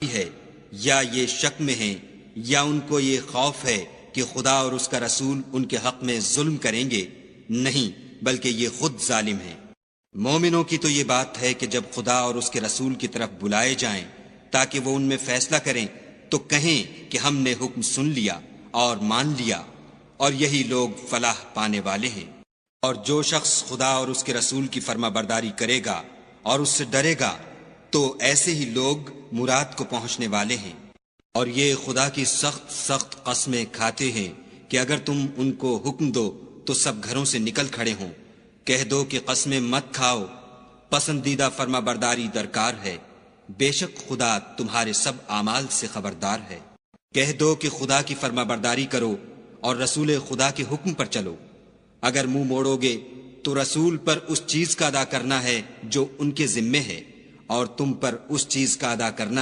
है या ये शक में हैं या उनको ये खौफ है कि खुदा और उसका रसूल उनके हक में जुल्म करेंगे। नहीं, बल्कि ये खुद जालिम हैं। मोमिनों की तो ये बात है कि जब खुदा और उसके रसूल की तरफ बुलाए जाएं ताकि वो उनमें फैसला करें तो कहें कि हमने हुक्म सुन लिया और मान लिया, और यही लोग फलाह पाने वाले हैं। और जो शख्स खुदा और उसके रसूल की फर्माबरदारी करेगा और उससे डरेगा तो ऐसे ही लोग मुराद को पहुंचने वाले हैं। और ये खुदा की सख्त सख्त कस्में खाते हैं कि अगर तुम उनको हुक्म दो तो सब घरों से निकल खड़े हों। कह दो कि कस्में मत खाओ, पसंदीदा फर्माबरदारी दरकार है। बेशक खुदा तुम्हारे सब आमाल से खबरदार है। कह दो कि खुदा की फर्माबरदारी करो और रसूल खुदा के हुक्म पर चलो। अगर मुंह मोड़ोगे तो रसूल पर उस चीज का अदा करना है जो उनके जिम्मे है, और तुम पर उस चीज का अदा करना